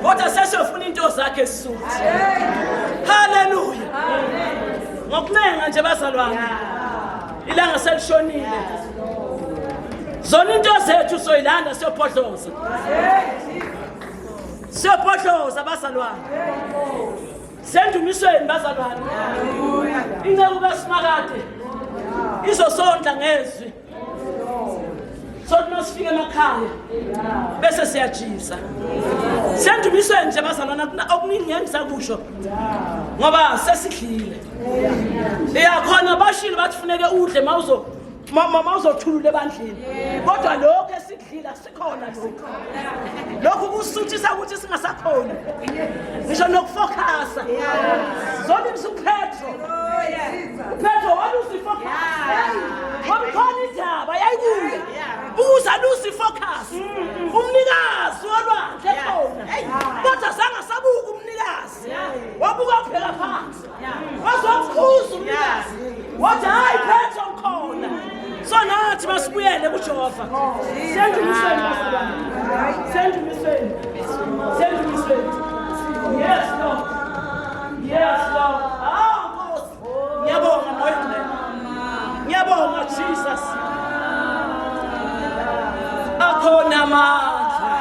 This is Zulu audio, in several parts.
kodwa sesiyofuna into zakhe esisuthi. Haleluya. Ngokunenga nje bazalwane, ilanga selishonile. Zona into zethu soyilanda siyophodloza. Siyophodloza bazalwane. Sendumisweni bazalwane. Inceke kaSimakade izosondla ngezwi. Sothi masifike emakhaya bese siyajisa. Sendumisweni nje bazalwane, okuningi ngisakusho ngoba sesidlile. Iyakhona bashilo bathi funeke udle mawuzothulula ebandleni. Kodwa lokho esidlile sikhona lokho. Lokho kusuthisa ukuthi singasakhona. Ngisho nokufocusa. Zona imsuphetho. Uphetho walusifocus. Wamkhona indaba yayibuya. Ukuza lusifocus. Umnikazi walwandle khona. Kodwa sangasabuka umnikazi. Wabuka kuphela phansi. Wazokukhuza umnikazi. Wathi hayi phetho khona. So nathi masibuyele kuJehova. Sendumisweni bazalwane. Sendumisweni. Sendumisweni. Yes Lord. Yes Lord. Nkosi. Ngiyabonga moya ngcwele. Ngiyabonga Jesus. Akhona amandla.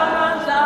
Amandla.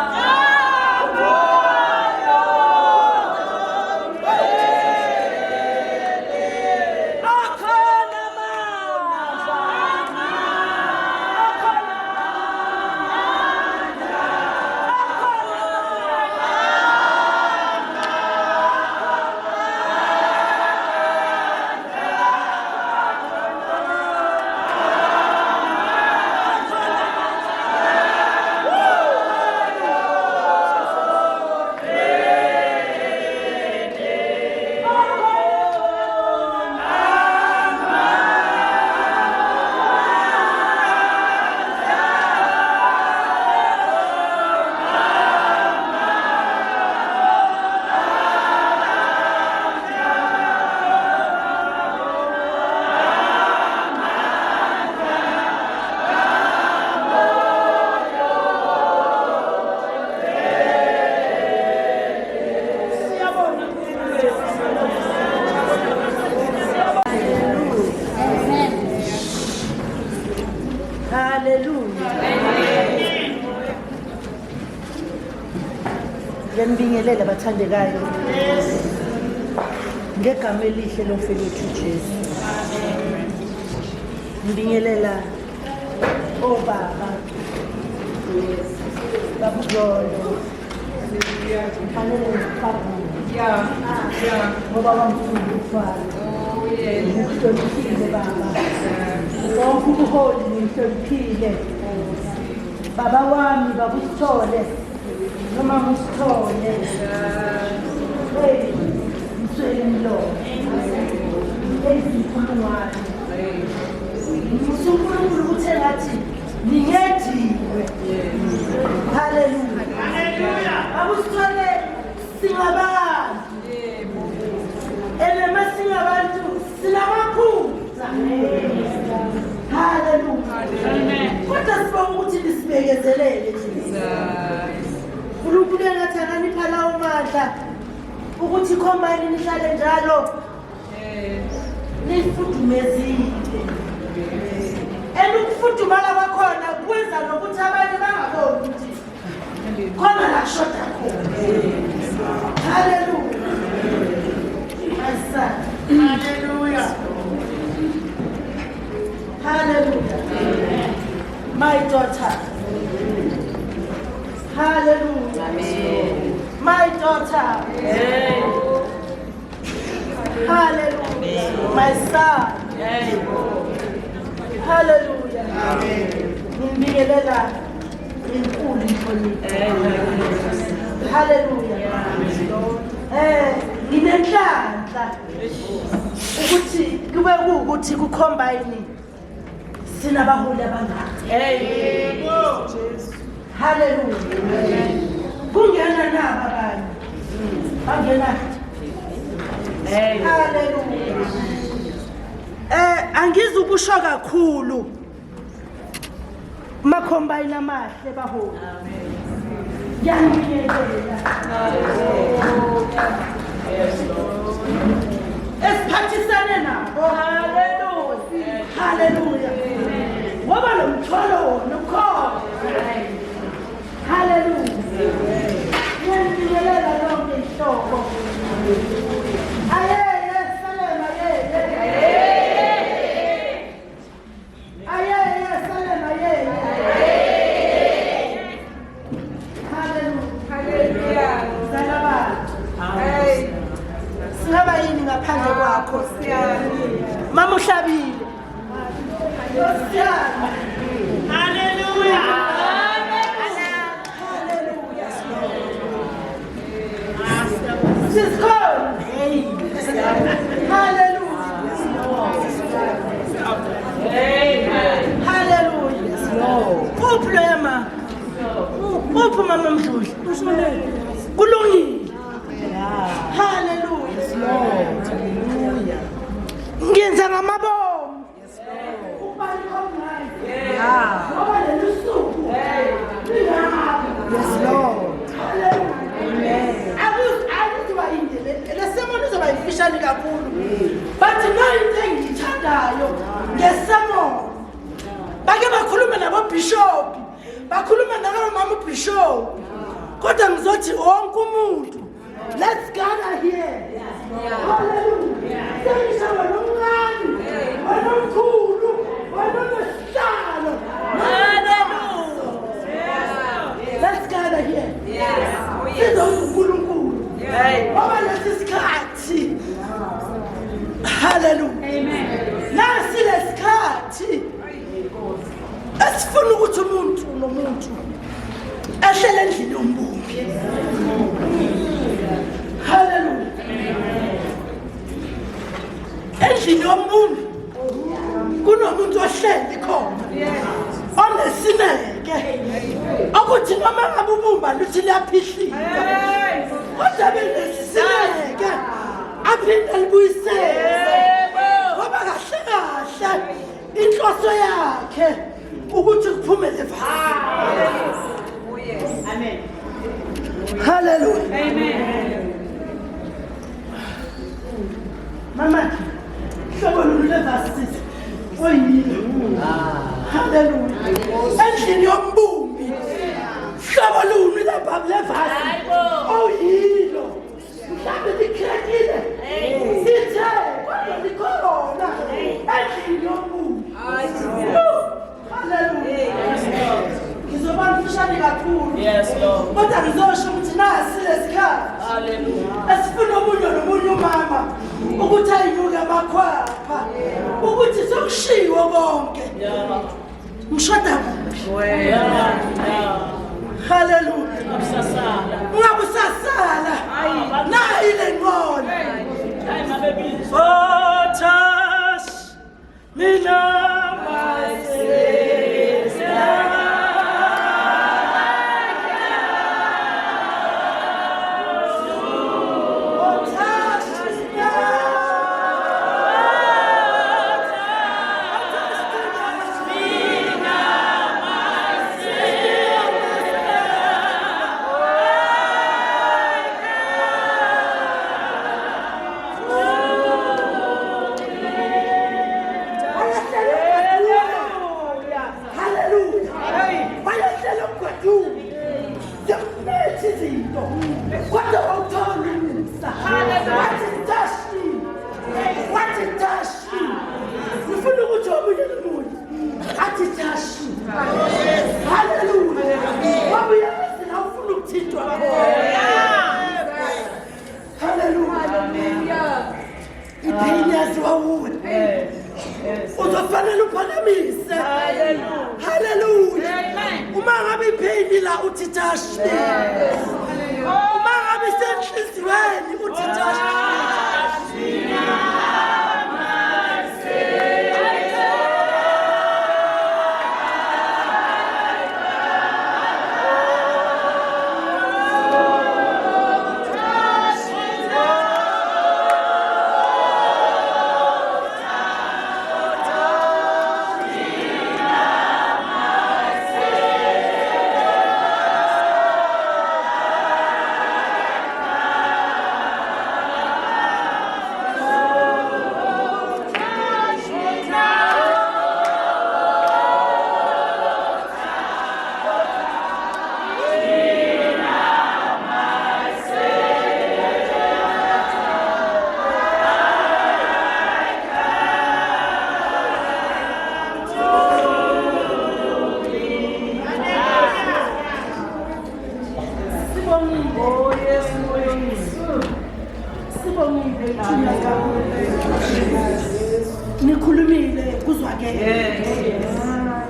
Ngiyambingelela abathandekayo ngegama elihle lomfowethu Jesu. Ngibingelela obaba babujolo ngoba wamfunda ufana. Ngihloniphile baba. Wonke ubuholi ngihloniphile. Baba wami babusithole. Noma musithole. Hey, mswele mlomo. Ezikhulungwane. Usunkulunkulu uthe ngathi ningediwe. Haleluya. Haleluya. Babusithole singabantu. Elema singabantu sinamaphutha. Haleluya. Amen. Kodwa sibonga ukuthi nisibekezelele nje. uNkulunkulu engathana nipha lawo mandla ukuthi icombine nihlale njalo nifudumezile. Ukufudumala kwakhona kwenza nokuthi abantu bangaboni ukuthi khona la kushoda khona. Hallelujah. My son. Hallelujah. Hallelujah. My daughter. Hallelujah. Amen. My daughter. Amen. Hallelujah. Amen. My son. Amen. Hallelujah. Amen. Ngibingelela inkulu inhlonipho. Hallelujah. Nginenhlanhla ukuthi kube ukuthi kucombine sinabaholi abangaka. Hallelujah. Kungena naba abanye. Bangena. Hallelujah. Angizukusho kakhulu. makhombayini amahle baholi yanikelela esiphathisane nabo haleluya ngoba lo mthwalo wona ukhona haleluya yanikelela lonke ihloko ayeye salema ayeye salema haleluya zalabana singaba yini ngaphandle kwakho mama uhlabile Hallelujah. She's gone. Hallelujah. Hallelujah. Uphuma. Uphuma mamdluli. Kulungile. Hallelujah. Hallelujah. Ngenza ngamabomu. Ubani omnandi. Ngoba lelusuku. Yes Lord. Amen. Lesemoni izoba yimfishane kakhulu but nayinto engiyithandayo ngesemoni bake bakhulume nabobhishophi bakhulume nabomama ubhishophi kodwa ngizothi wonke umuntu let's gather here hallelujah sengishawa nomncane wanomkhulu wanomesihlalo hallelujah let's gather here sizonkulunkulu ngoba lesi sikhathi haleluya nasi lesikhathi esifuna ukuthi umuntu nomuntu ehlele endlini yombumbi haleluya endlini yombumbi kunomuntu ohleli khona onesineke ukuthi noma ngabe ubumba luthi liyaphihlika kodwa benesineke aphinde libuyisele ngoba kahle kahle inhloso yakhe ukuthi kuphume levasi amen haleluya amen mama hlobo lulevasi oyini haleluya endlini yombumbi hlobo luni levasi oyilo mhlawumbe likhekile sithe kodwa likhona endlini yombumbi haleluya ngizoba mfishane kakhulu kodwa ngizosho ukuthi nasi lesikhathi esifuna omunye nomunye umama ukuthi ayinuke amakhwapha ukuthi sokushiwo konke mshoda kuphi haleluya ungabe usasala nayi le ngqondo othas mina uzofanele uphakamise haleluya uma ngabe ipheli la uthi tashi uma ngabe senhliziyweni uthi tashi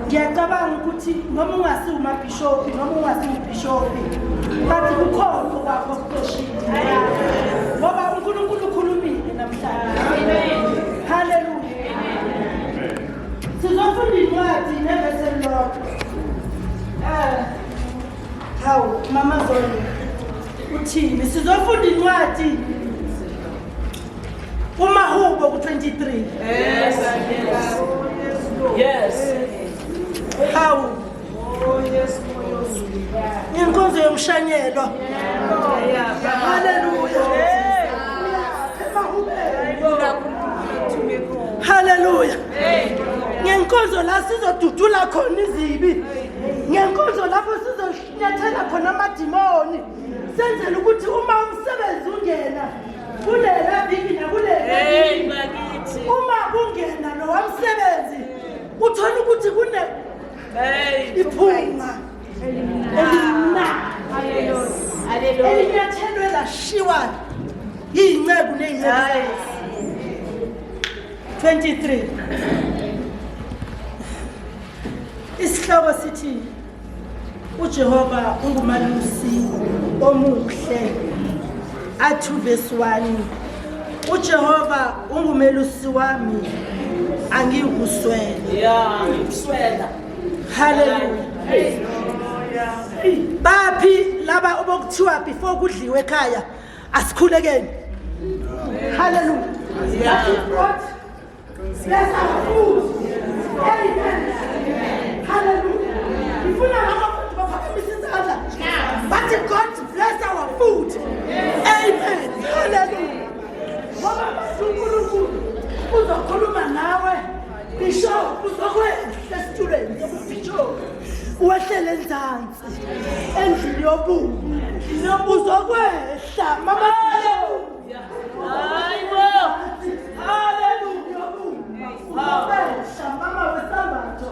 ngiyacabanga ukuthi noma ungasiwo umabhishophi noma ungasiwo ubhishophi bathi kukhona okwakho kutoshile ngoba uNkulunkulu ukhulumile namhlanje. Haleluya. Sizofunda incwadi nevesi elilodwa. Hawu mama Zoli uthini? Sizofunda incwadi uMahubo ku-23. Yes. Hawu. Inkonzo yomshanyelo. Haleluya. Haleluya. Ngenkonzo la sizodudula khona izibi. Ngenkonzo lapho sizonyathela khona amadimoni. Senzele ukuthi uma umsebenzi ungena kulela viki nakulela viki. Uma kungena lo wamsebenzi uthola ukuthi kune iphunga elimna. Haleluya. Elinyathelwe lashiwa yinceku neyinceku. 23. Isihloko sithi uJehova ungumalusi omuhle. Athi verse 1. uJehova ungumelusi wami angikuswele. Nguswela. Haleluya. Baphi laba obokuthiwa before kudliwe ekhaya asikhulekeni. Haleluya. Bless our food. Amen. Hallelujah. Ifuna abantu baphakamisa izandla. But God bless our food. Amen. Hallelujah. Ngoba uNkulunkulu uzokhuluma nawe. Bishop uzokwenza student bishop. Wehlele enzansi. Endlini yobubi. Uzokwehla mama. Hayibo. Hallelujah. Mama wesambatho.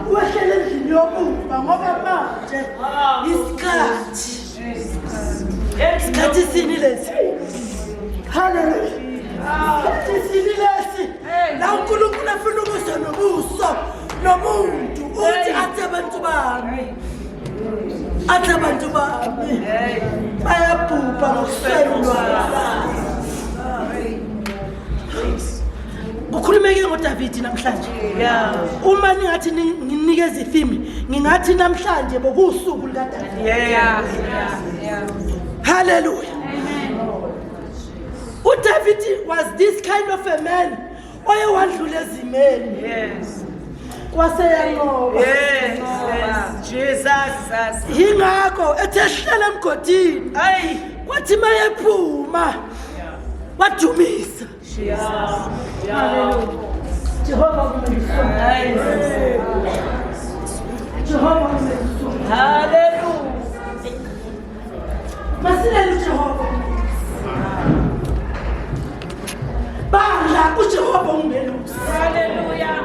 Wehlele endlini yobuba ngoba manje isikhathi. Isikhathi sini lesi. Hallelujah. Isikhathi sini lesi. La uNkulunkulu afuna ukuza nobuso nomuntu uthi athi abantu bami. Athi abantu bami. Bayabhubha ngokuselwa. Ukhulumeke ngoDavid namhlanje. Uma ningathi nginikeza ifimi, ngingathi namhlanje bokusuku likaDavid. Hallelujah. uDavid was this kind of a man oyewadlula ezimeni. Yes. Waseyanqoba. Yes. Jesus. Yingakho ethehlela emgodini. Hey. Kwathi mayephuma wadumisa. Hallelujah. Jehova umeliswa. Jehova umeliswa. Hallelujah. Masilele Jehova. Bala uJehova umelusi. Hallelujah.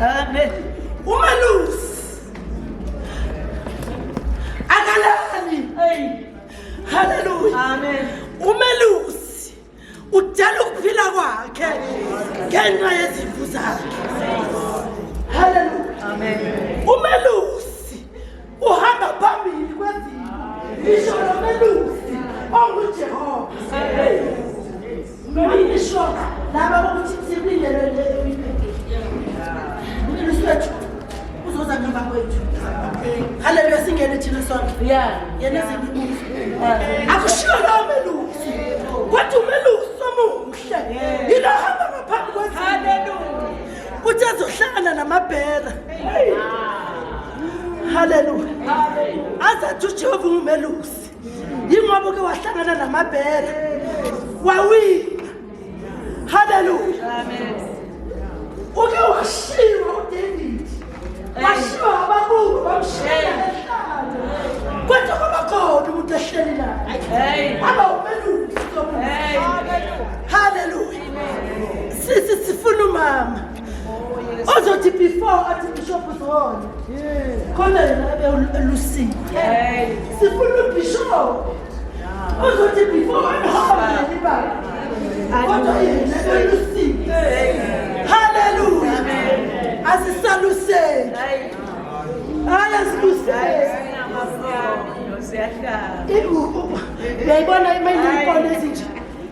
Amen. Umelusi. Akalali. Hey. Hallelujah. Amen. Umelusi udala ukuphila kwakhe ngenxa yezimvu zakhe. Hallelujah. Amen. Umelusi uhamba phambili kwezimo. Isho lomelusi onguJehova. Ngisho laba ukuthi sibilele umelusi wethu uzoza ngemva kwethu. Hallelujah. Singene thina sonke. Yena zingimuzi. Akushiyo lo melusi. Kwathi umelusi omuhle. Yilo hamba ngaphambi kwezimo. Hallelujah. Uthi azohlangana namabhera. Hallelujah. Azathi uJehova ungumelusi. Yingoba ke wahlangana namabhera. Wawina. Hallelujah. Amen. Uke washiwa uDavid. Washiwa ababubi bamshiya ehlala. Kwathi kuba khona umuntu ehleli la. Hey. Aba umelusi. Hey. Hallelujah. Sisi sifuna umama. Ozothi before athi bishop uzona. Khona yena elusi. Hey. Sifuna ubishop. Ozothi before ahamba liba. Kodwa yena elusi. Hallelujah. asisaluseni hayi asiluseni uyayibona imayinibona ezinje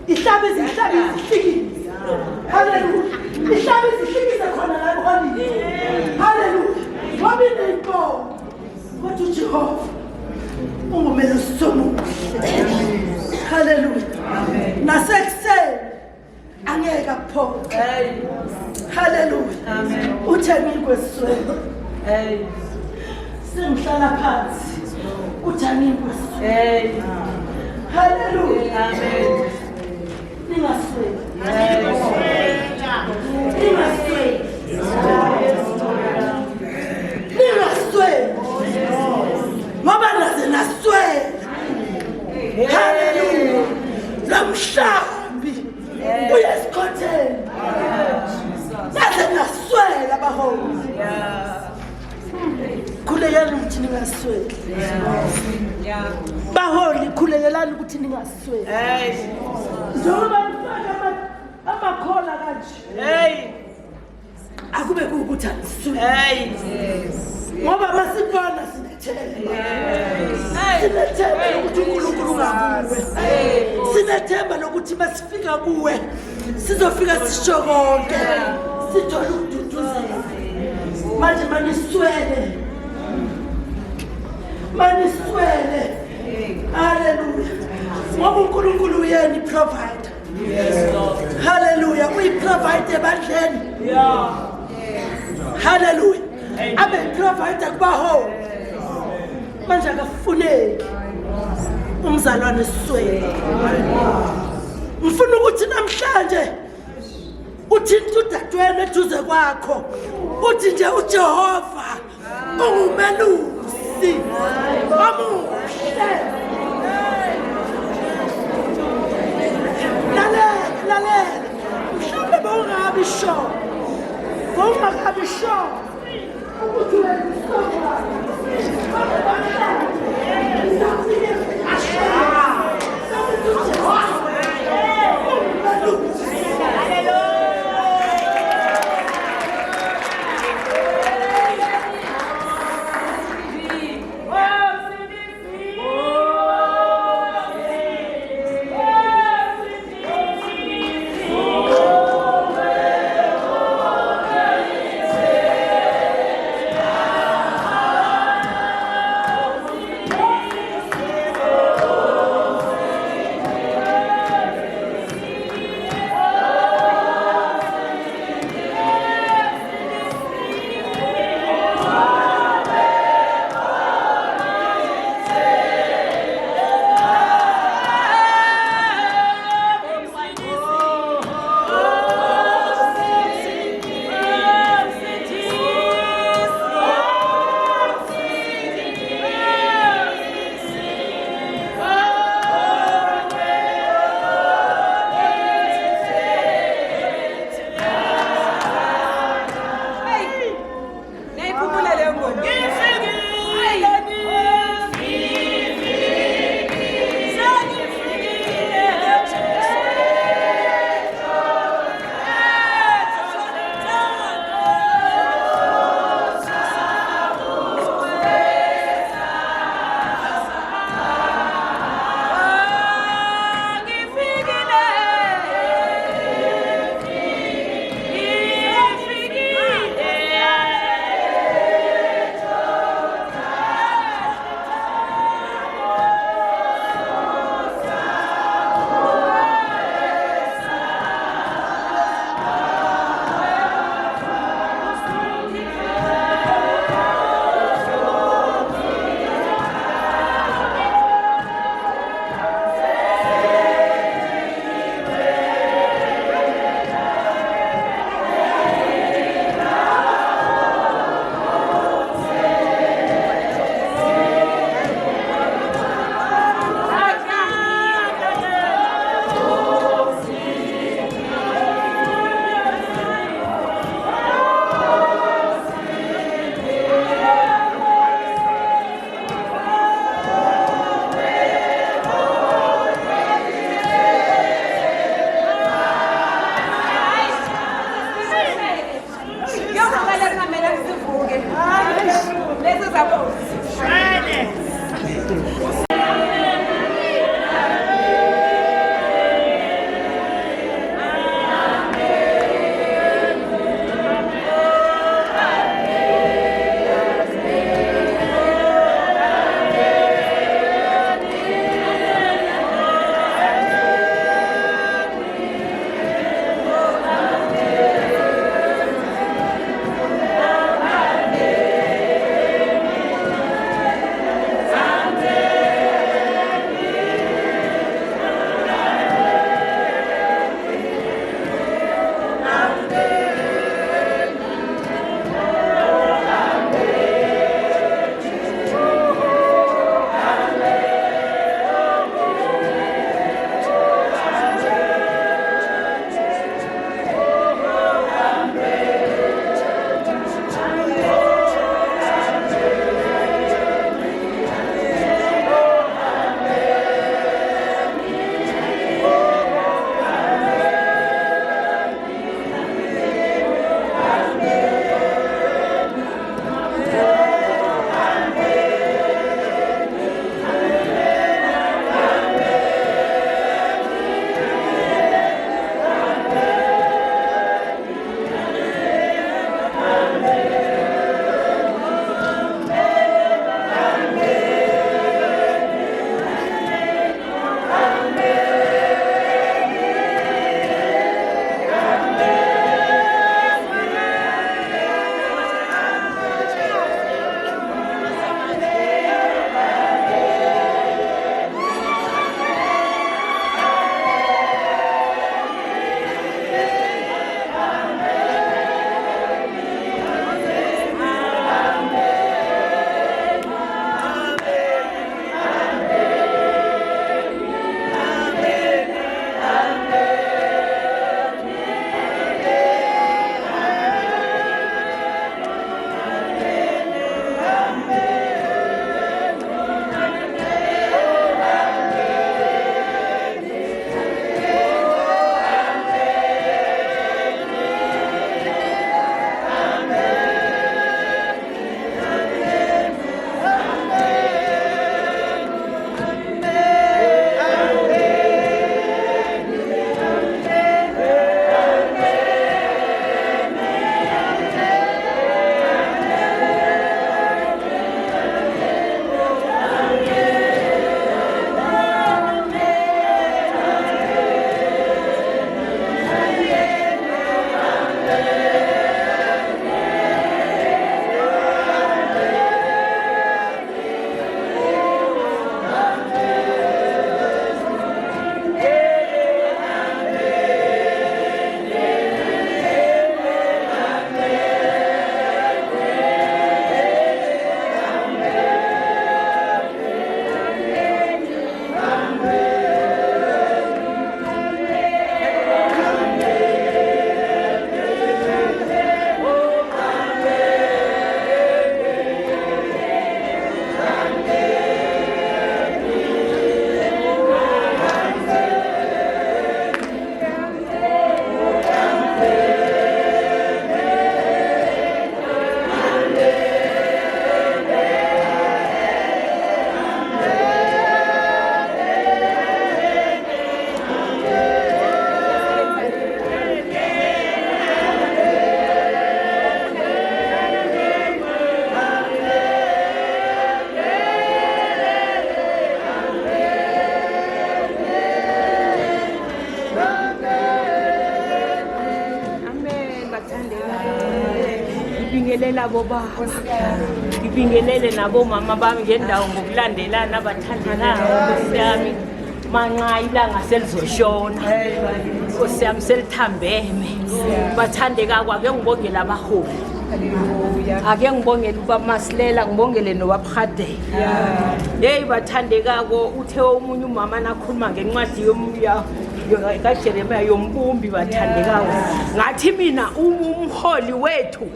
ihlabe zihlabile haleluya ihlabe zihlikise khona la eholini haleluya ngoba ineyinkomo kodwa uJehova ungumelusi somuhle haleluya nasekuseni angeke akuphoxe haleluya uthe ngikweswele sengihlala phansi uthi angikweswele haleluya ningasweli ngoba naze naswela haleluya namhlambi uyesikhotheni naze naswela baholi khulekani ukuthi ningasweli baholi khulekelani ukuthi ningasweli njengoba nifaka amakhola kanje akube kuwukuthi anisweli ngoba masibona sinethemba sinethemba lokuthi uNkulunkulu ngakuwe sinethemba lokuthi masifika kuwe sizofika sisho konke sithole ukududuzela manje maniswele haleluya ngoba uNkulunkulu uyena iprovider haleluya uyiprovide ebandleni haleluya abe provider kubaho manje akafuneki umzalwane swele ngifuna ukuthi namhlanje uthinte udadewenu eduze kwakho uthi nje uJehova ungumelusi omuhle lalela mhlawumbe bawungabi sure ukuthi wena ngibingelela bobaba ngibingelele nabomama bami ngendawo ngokulandelana abathandanayo Nkosi yami manxa ilanga selizoshona Nkosi yami selithambeme bathandeka kwake ngibongela abaholi ake ngibongele ubaMasilela ngibongele nobaPhadela hey bathandekako uthe omunye umama nakhuluma ngencwadi kaJeremiya yombumbi bathandekayo ngathi mina umholi wethu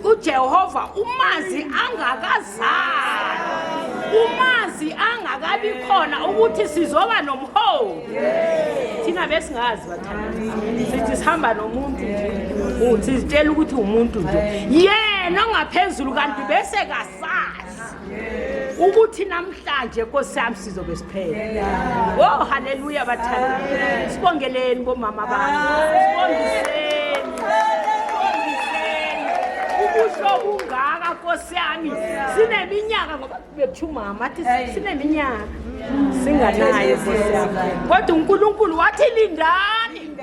uJehova umazi angakazali umazi angakabi khona ukuthi sizoba nomholi thina besingazi bathandekayo sithi sihamba nomuntu nje sizitshela ukuthi umuntu nje yena ongaphezulu kanti bese kasazi ukuthi namhlanje Nkosi yami sizobe siphela oh haleluya bathandekayo sibongeleni bomama bami sibongiseni ukusho kungaka Nkosi yami sineminyaka ngoba bethu mama athi sineminyaka singanayo Nkosi yami kodwa uNkulunkulu wathi lindani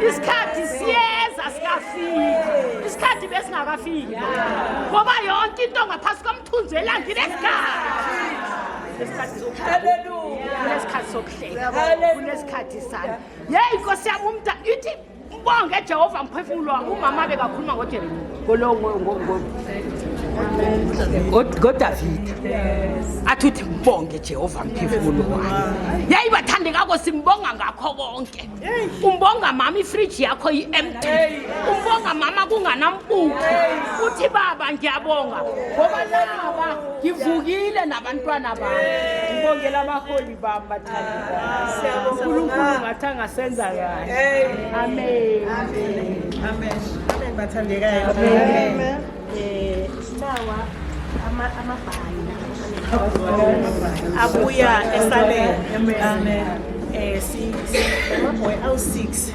isikhathi siyeza sikafiki isikhathi besingakafiki ngoba yonke into ngaphasi komthunzi welanga kunesikhathi sokuhleka kunesikhathi sami yeyi Nkosi yami umntu ithi mbonge Jehova mphefumulo wami umama bekakhuluma ngoDavida athi uthi mbonge Jehova mphefumulo wami yayi bathandekako simbonga ngakho konke umbonga mama ifridge yakho i-empty umbonga mama kunganampuku uthi baba ngiyabonga ngoba laba ngivukile nabantwana bami ngibongela abaholi bami bathandekayo siyabonga uNkulunkulu ngathi angasenza kahle amen amen bathandekayo amen nawa amabhayi abuya esalele amen amaboy awu6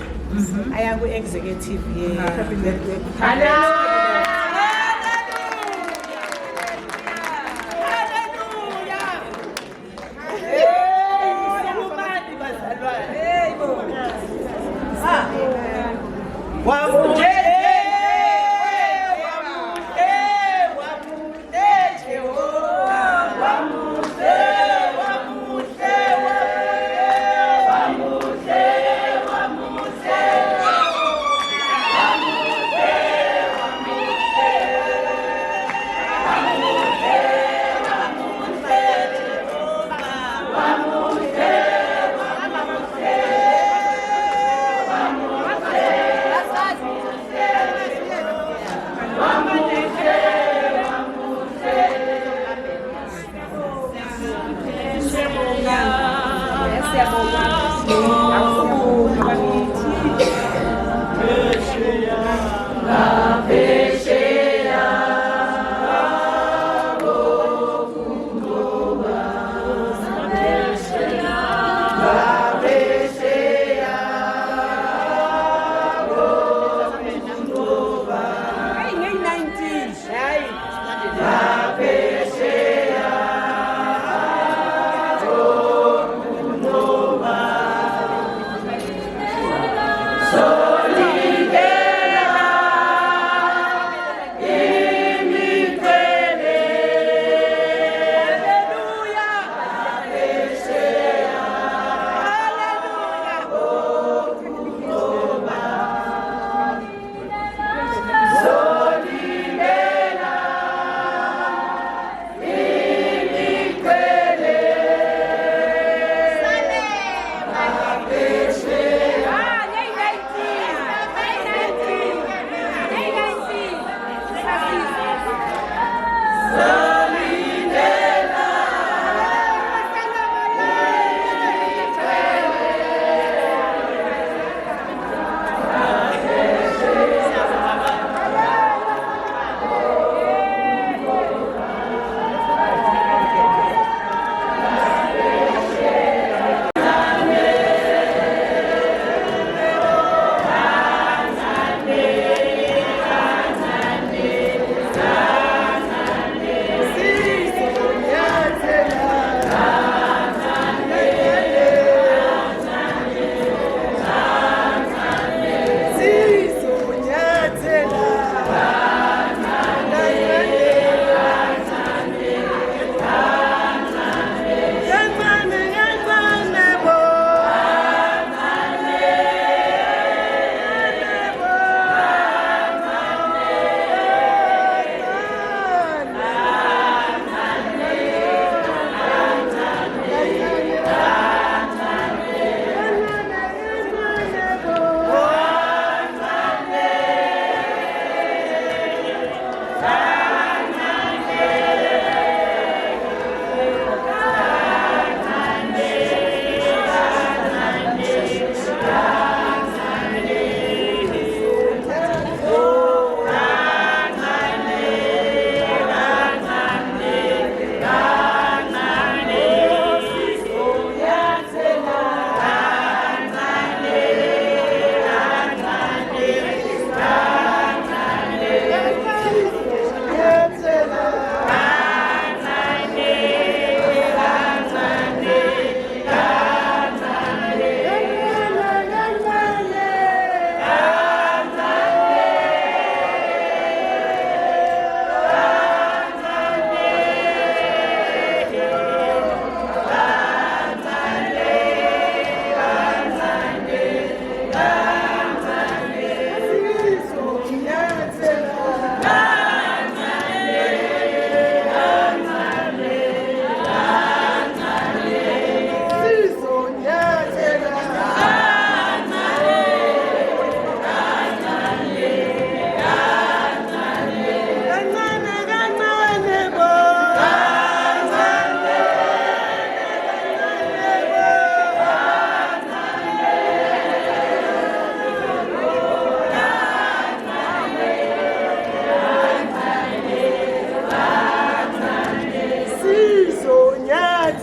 aya ku executive haleluya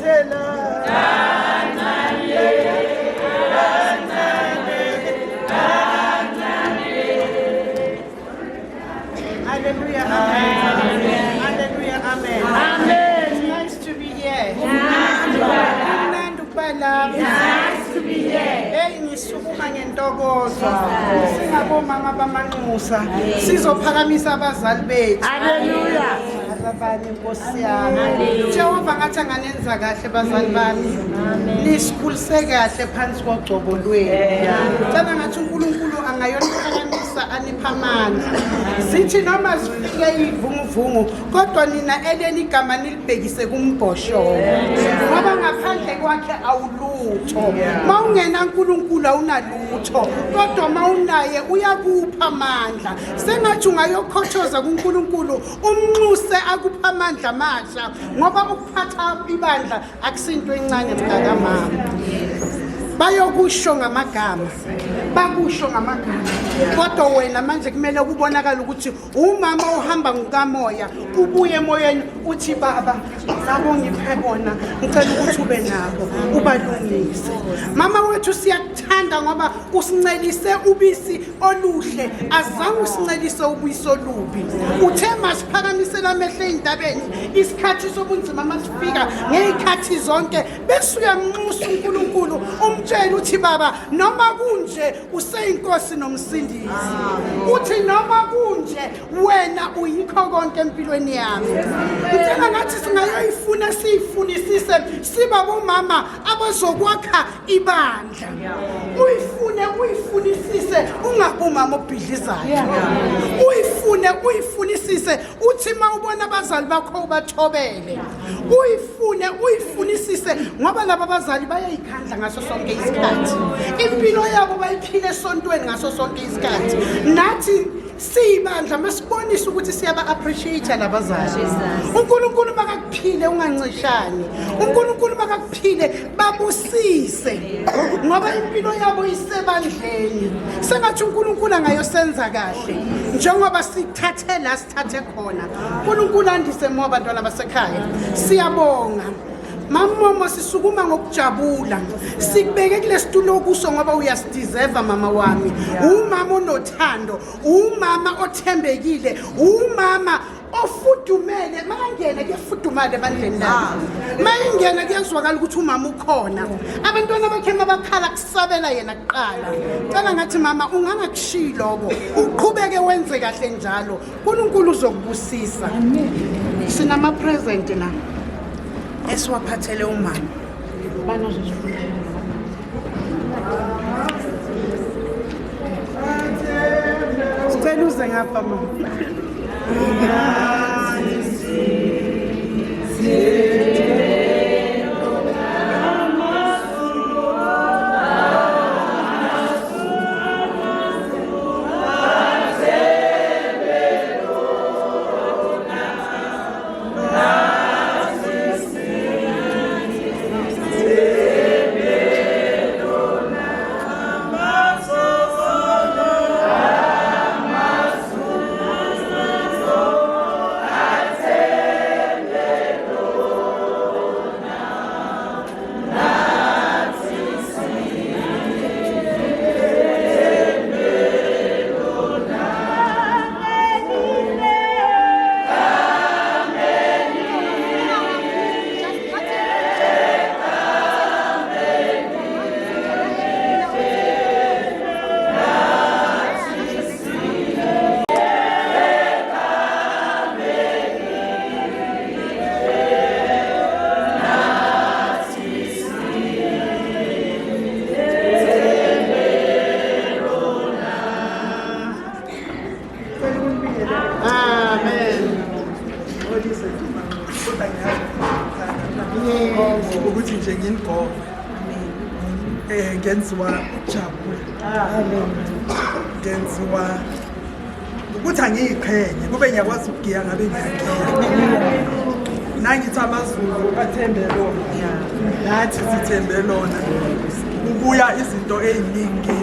Kansela. Hallelujah, amen. Hallelujah, amen. Amen. It's nice to be here. Nice to be here. Hey, ngisukuma ngentokozo. Singabomama bamanxusa. Sizophakamisa abazali bethu. Hallelujah. Abanye Nkosi yami. Jehova ngathi anganenza kahle bazali bami. Nisikhulise kahle phansi kogcobo lwenu. Ngicela ngathi uNkulunkulu angayoniphakamisa anipha amandla. Sithi noma sifike ivunguvungu kodwa nina eleni igama nilibhekise kumbhosho. Ngoba ngaphandle kwakhe awulutho. Mawungena uNkulunkulu awunalutho. Kodwa mawunaye uyakupha amandla. Sengathi ungayokhothoza kuNkulunkulu umnxuse akupha amandla amasha ngoba ukuphatha ibandla akusinto encane mntakamama. Bayokusho ngamagama, bakusho ngamagama. Kodwa wena manje kumele ukubonakala ukuthi umama ohamba ngokamoya, ubuye emoyeni uthi baba, sabo ngiphe bona, ngicela ukuthi ube nabo, ubalungise. Mama wethu siyakuthanda ngoba usincelise ubisi oluhle, azange usincelise ubisi olubi. Uthe masiphakamisela amehlo eindabeni, isikhathi sobunzima masifika ngezikhathi zonke, bese uyamnxusa uNkulunkulu umtshela uthi baba noma kunje useyinkosi nomsindisi. Uthi noma kunje wena uyikho konke empilweni yami. Ngicela ngathi singayoyifuna siyifunisise siba bomama abazokwakha ibandla. Uyifunisise ungabumama obhidlizayo. Uyifunisise uthi mawubona abazali bakho ubathobele. Uyifunisise ngoba laba abazali bayayikhandla ngaso sonke isikhathi. Impilo yabo bayiphile esontweni ngaso sonke isikhathi. Nathi sibandla masibonisa ukuthi siyaba appreciate labazali. uNkulunkulu bakakuphile ungancishani. uNkulunkulu bakakuphile babusise ngoba impilo yabo isebandleni. Sengathi uNkulunkulu angayosenza kahle njengoba sithathe la sithathe khona. uNkulunkulu andise mo abantwana basekhaya. Siyabonga. Mama sisukuma ngokujabula. Sikubeke kule situlo kuso ngoba uyasideserve mama wami. Umama onothando, umama othembekile, umama ofudumele. Mangene kuyafudumala ebandleni lakho. Mayingena kuyazwakala ukuthi umama ukhona. Abantwana bakhe mabakhala kusabela yena kuqala. Cela ngathi mama ungangakushilo lokho. Uqhubeke wenze kahle njalo. uNkulunkulu uzokubusisa. Sinama present la. Esiwaphathele umama. Sicela uze ngapha mama. ukuthi nje ngingigqoke ngenziwa ukujabula ngenziwa ukuthi angiyiqhenye kube ngiyakwazi ukugiya ngabe ngiyagiya nangithi amaZulu athembe lona nathi sithembe lona ukuya izinto eziningi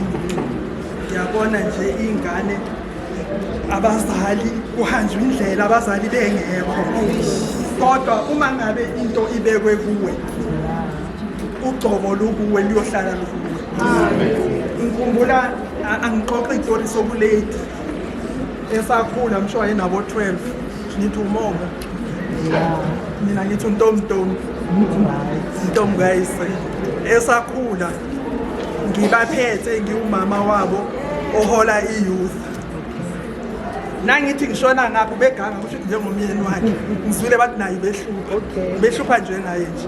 ngiyabona nje ingane abazali kuhanjwa indlela abazali bengekho kodwa uma ngabe into ibekwe kuwe ugcobo lukuwe liyohlala lukuwe. Ngikhumbula angixoxe istory sokulate esakhula msho wayenabo 12 nithi umomo mina ngithi untomtom guys esakhula ngibaphethe ngiwumama wabo ohola iyouth nangithi ngishona ngapho beganga kusho njengomyeni wakhe ngizwile bathi nayi behlupha njengaye nje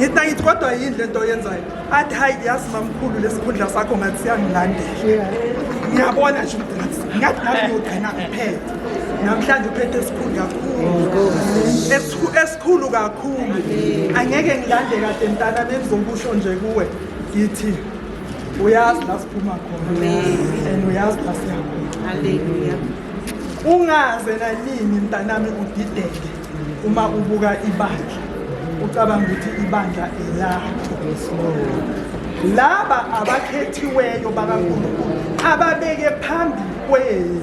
ngithi kodwa yini lento oyenzayo athi hayi yazi mamkhulu lesikhundla sakho ngathi siyangilandela ngiyabona nje ukuthi ngathi nami ngiyogcina kuphethe namhlanje uphethe esikhulu kakhulu angeke ngilande kade mntana bengizokusho nje kuwe ngithi uyazi la siphuma khona and uyazi la siyakhona. Haleluya. Ungaze nanini mntanami udideke uma ubuka ibandla ucabanga ukuthi ibandla elakho. Laba abakhethiweyo bakaNkulunkulu ababeke phambi kwenu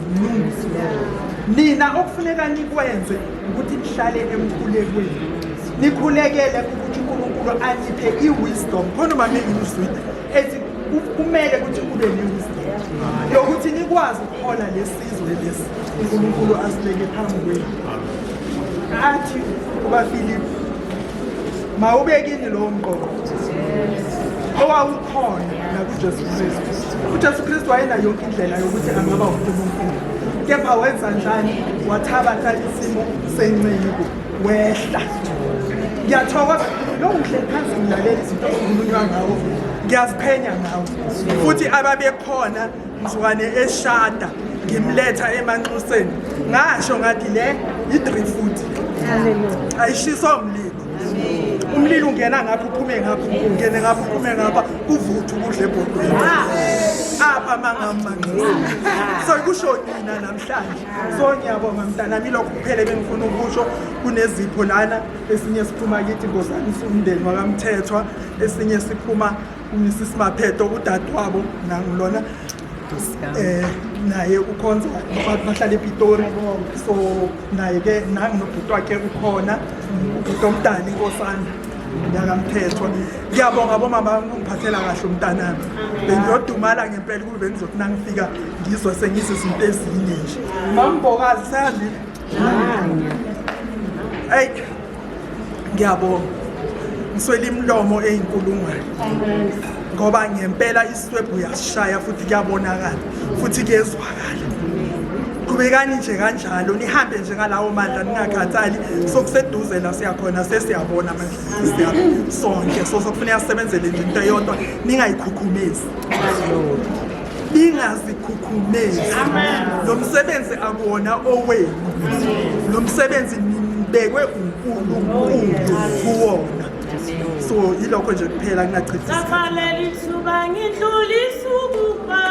nina okufuneka nikwenze ukuthi nihlale emkhulekweni nikhulekele ukuthi uNkulunkulu aniphe iwisdom khona uma ngizwile ethi kumele ukuthi ube newisdom yokuthi nikwazi ukuhola lesizwe lesi uNkulunkulu asibeke phambi kwenu. Athi ubaFilipi mawubekini lo mqondo owawukhona nakuJesu Kristu. uJesu Kristu wayenayo yonke indlela yokuthi angaba uNkulunkulu, kepha wenza njani? Wathabatha isimo senciko wehla. Ngiyathokoza lo ngihleli phansi ngilalela izinto okukhulunywa ngawo, ngiyaziphenya ngawo futhi ababekhona mzukwane eShada ngimletha emanxuseni ngasho ngathi le i-3 ayishiswa umlilo. Umlilo ungena ngapha uphume ngapha, ungene ngapha uphume ngapha, kuvutha ukudla ebhodweni apha mangamanxuseni. So kusho nina namhlanje, so ngiyabonga mntanami lokho kuphela bengifuna ukusho. Kunezipho lana, esinye siphuma kithi ngozani umndeni wakaMthethwa, esinye siphuma uMrs Mapheto udadewabo nangilona naye ukhonza bahlala ePitori, so naye ke nanginobhuti wakhe ukhona ubhuti omdala inkosana yakaMthethwa. Ngiyabonga bomama ungiphathela kahle umntanami, bengiyodumala ngempela kube bengizothi nangifika ngizwe sengize izinto ezinye nje. Mambokazi sandile hey ngiyabonga ngiswela imlomo eyinkulungwane ngoba ngempela iswebhu uyasishaya futhi kuyabonakala futhi kuyezwakala. Qhubekani nje kanjalo, nihambe nje ngalawo mandla ningakhathali. Sokuseduze la siyakhona sesiyabona manje sonke, so sokufuneka sisebenzele nje into eyodwa, ningayikhukhumezi, ningazikhukhumezi. Lo msebenzi akuwona owenu, lo msebenzi nibekwe uNkulunkulu kuwona. So yilokho nje kuphela ngingachithisa. Safalela isuka ngidlulisa ukubonga.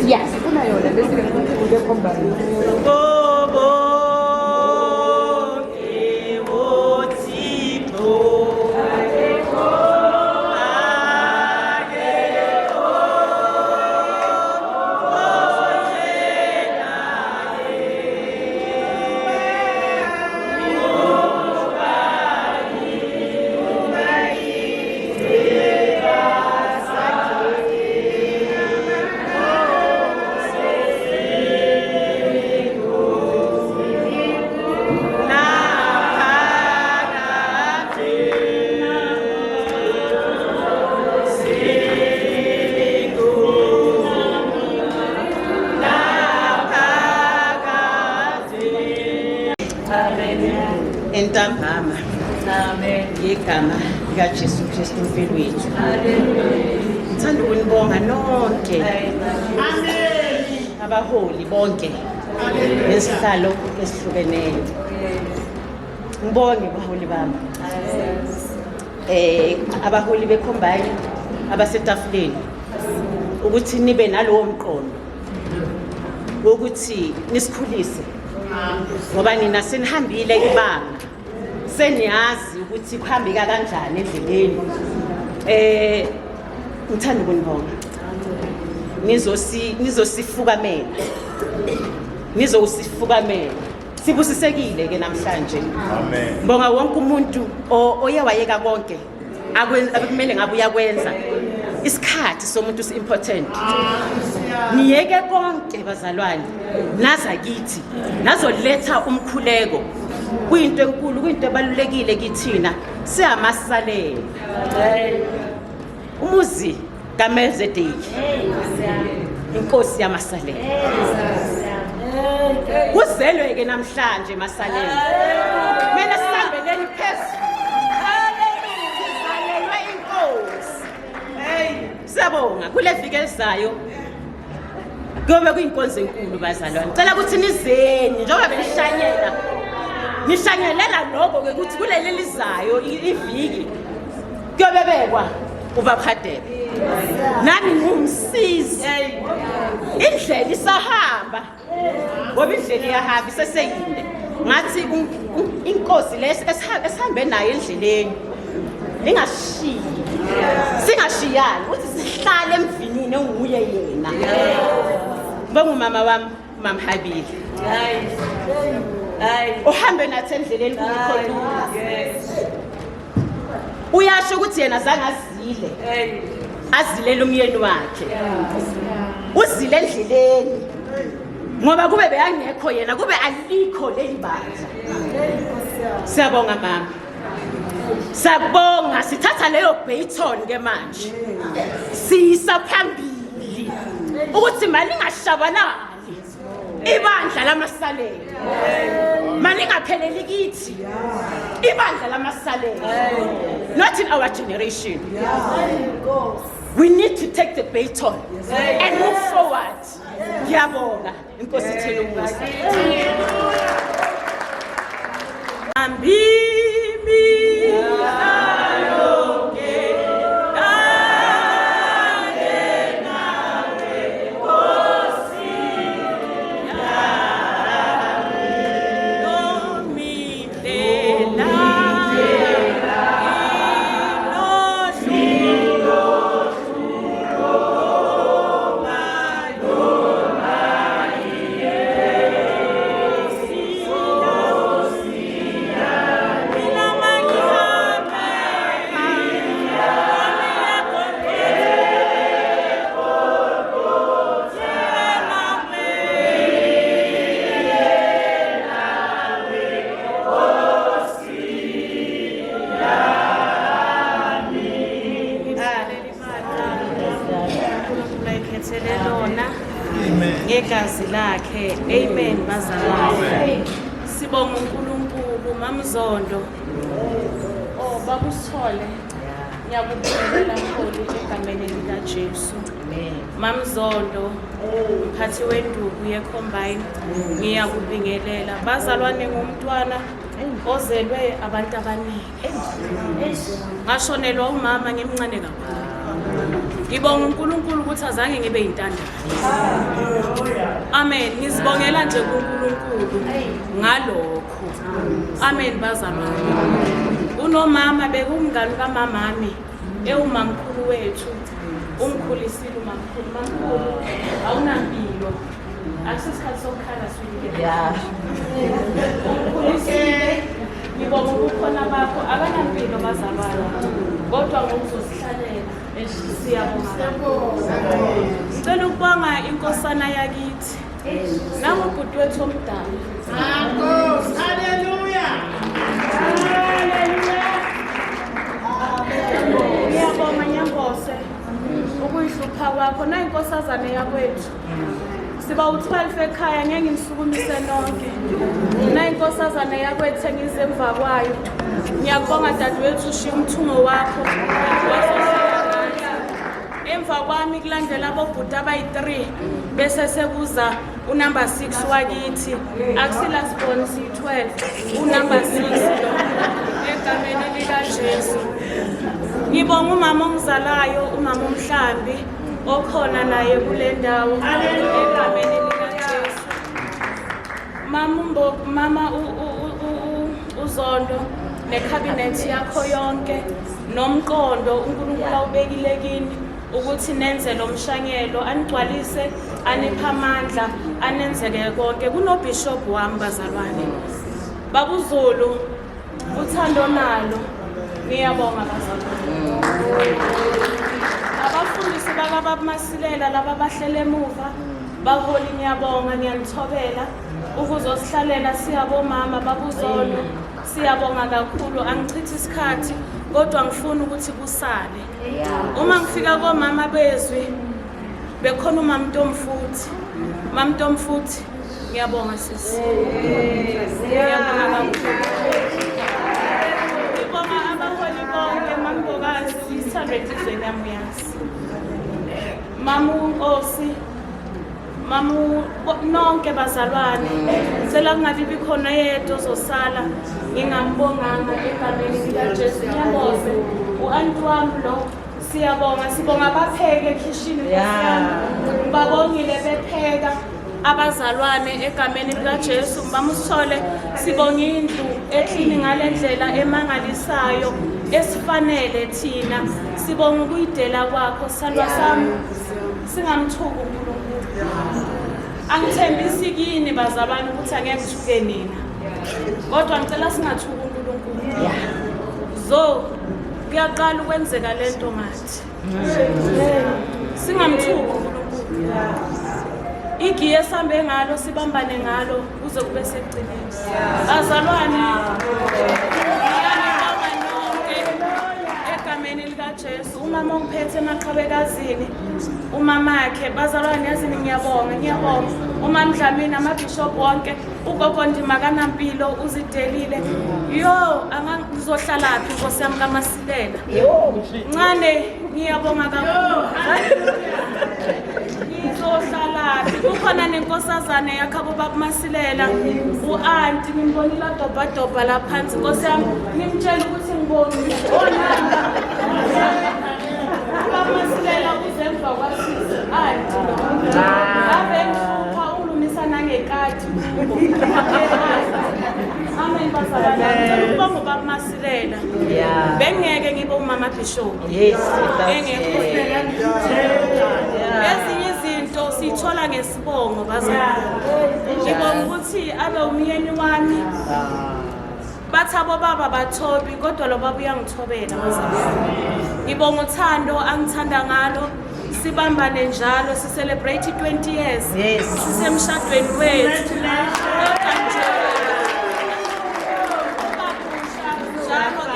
Yes, kuna yona bese ngikude kombani. entambama ngegama likaJesu Kristu umfeli wethu. Ngithanda ukunibonga nonke abaholi bonke nesihlalo esihlukeneyo. Ngibonge abaholi bami, abaholi becombine abasetafuleni, ukuthi nibe nalowo mqondo wokuthi nisikhulise, ngoba nina senihambile ibanga, seniyazi ukuthi kuhambeka kanjani endleleni. Ngithanda ukunibonga, nizosifukamela sibusisekile ke namhlanje. Amen. Ngibonga wonke umuntu oye wayeka konke abekumele ngabe uyakwenza. Isikhathi somuntu si-important. Niyeke konke bazalwane, naza kithi, nazoletha umkhuleko. Kuyinto enkulu, kuyinto ebalulekile kithina, siyamasalela. Umuzi kaMelzedeki, inkosi yamasalela. Kuzelwe ke namhlanje masalela. Mina sihambeleni phezulu. Haleluya, inkosi. Siyabonga kule viki elizayo. Kuyobe kuyinkonzo enkulu bazalwane. Cela ukuthi nizeni njengoba benishanyela. Nishanyelela lokho ke ukuthi kuleli lizayo iviki kuyobe bekwa ubaphadela. Nani ngumsizi. Indlela isahamba. Ngoba indlela iyahamba iseseyinde. Ngathi inkosi lesi esihambe nayo endleleni ingashiyi. Singashiyani ukuthi sihlale emvinini enguye yena. Ngumama wami, Mama Habile. Uhambe nathi endleleni kuyikholula. Uyasho ukuthi yena zange azile. Azilele umyeni wakhe. Uzile endleleni. Ngoba kube beyangekho yena, kube alikho leli bandla. Siyabonga mama. Siyabonga, sithatha leyo baton ke manje. Siyisa phambili. Ukuthi mali ngashabalali. Ibandla lamasalela. Mali ngapheleli kithi. Ibandla lamasalela. Not in our generation. We need to take the baton and move forward. Ngiyabonga. Inkosi ithele umusa. Ngegazi lakhe. Amen bazalwane. Sibonga uNkulunkulu mamzondo. Babusithole. Ngiyakubingelela Mkhulu egameni likaJesu. Mamzondo, mphathi wenduku yecombine. Ngiyakubingelela bazalwane, ngumntwana ozelwe abantu abaningi. Ngashonelwa umama ngimncane kakhulu. Ngibonga uNkulunkulu ukuthi azange ngibe yintandane. Amen. Ngizibongela nje kuNkulunkulu ngalokho. Amen bazalwane. Unomama bekumngani kaMamami, ewumamkhulu wethu. Umkhulisile umamkhulu. Mamkhulu awunampilo. Akusikhathi sokukhala swile. Umkhulisile. Ngibonga ukukhona bakho akanampilo bazalwane. Kodwa ngokuzosihlalela. Siyabonga. Sicela ukubonga inkosana yakithi. Nangubhuti wethu omdala. Haleluya. Ngiyabonga Nyambose ukuyihlupha kwakho nayinkosazane yakwethu. siba u-12 ekhaya ngeke ngimsukumise nonke nayinkosazana yakwethu engize emva kwayo ngiyakubonga dadewethu ushiya umthungo wakho emva kwami kulandela abobhuti abayi-3 bese sekuza unumber 6 wakithi akusila sibone siyi-12 unumber 6 lo egameni likaJesu. Ngibonga umama ongizalayo umama uMhlambi okhona naye kule ndawo egameni likaJesu. Mama uZondo nekhabinethi yakho yonke nomqondo uNkulunkulu awubekile kini ukuthi nenze lo mshanyelo anigcwalise anipha amandla anenzeke konke. Kunobishop wami bazalwane babuZulu uthando nalo ngiyabonga bazalwane. Abafundisi bakababa Masilela laba bahlele emuva baholi ngiyabonga ngiyanithobela ukuzosihlalela siyabomama babuZondo siyabonga kakhulu angichithi isikhathi kodwa ngifuna ukuthi kusale. Uma ngifika komama bezwi bekhona uMamntomfuthi. Mamntomfuthi ngiyabonga sisi. Ngiyabonga kakhulu. Ngibonga abaholi bonke Mambokazi uyisithando izweni yami yazi. Mamu Nkosi mamu nonke bazalwane sela kungabibi khona yedwa ozosala ngingambonganga egameni likaJesu. Ngiyaboze u-anti wami lo siyabonga sibonga abapheke ekhishini babongile bepheka abazalwane egameni likaJesu. Mbama usithole sibonga indlu eklini ngale ndlela emangalisayo esifanele thina sibonga ukuyidela kwakho sandwa sami singamthuki uNkulunkulu. Angithembisi kini bazalwane ukuthi angeke ngithuke nina kodwa ngicela singathuki uNkulunkulu. Zo kuyaqala ukwenzeka lento ngathi singamthuki uNkulunkulu. Igiye sambe ngalo sibambane ngalo kuze kube sekugcineni. Bazalwane egameni likaJesu umama ongiphethe emaqhabekazini umamakhe bazalwane yazini ngiyabonga umama Dlamini amabishop wonke ugogo Ndima kaNampilo uzidelile angizohlalaphi Nkosi yami kaMasilela ncane ngiyabonga kakhulu. Ngizohlalaphi kukhona nenkosazana yakhabo baba Masilela u-anti ngimbonile adobhadobha la phansi Nkosi yami ngimtshela ukuthi ngibonile baba Masilela uzemva kwasisi anti ave ngihlupa ulumisa nangekati amen bazalwane ukubonga ubaba Masilela bengeke ngibe umama bishop ezinye izinto sithola ngesibongo bazalwane. Ngibonga ukuthi abe umyeni wami bathi abo baba bathobi kodwa lo baba uyangithobela bazalwane. Ngibonga uthando angithanda ngalo sibambane njalo si-celebrate 20 years sisemshadweni wethu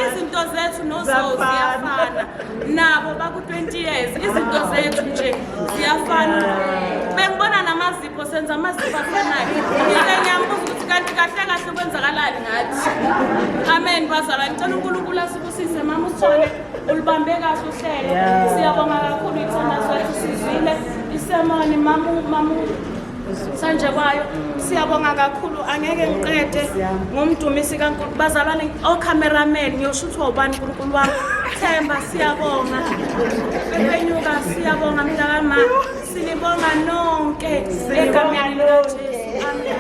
izinto zethu nozo ziyafana nabo baku-20 years izinto zethu nje ziyafana. Bengibona namazipho senza amazipho afanayo ngiyambuza ukuthi kanti kahle kahle kwenzakalani ngathi. Amen bazalwane ngicela uNkulunkulu asibusise mama usithole ulibambe kahle uhlelo siyabonga kakhulu ithandazo lethu sizwile isemoni mamu sanje kwayo siyabonga kakhulu angeke ngiqede ngomdumisi kaNkulunkulu bazalwane o-cameraman ngiyosho ukuthi wobani uNkulunkulu wami Themba siyabonga bebenyuka siyabonga mntakama sinibonga nonke egameni likaJesu amen.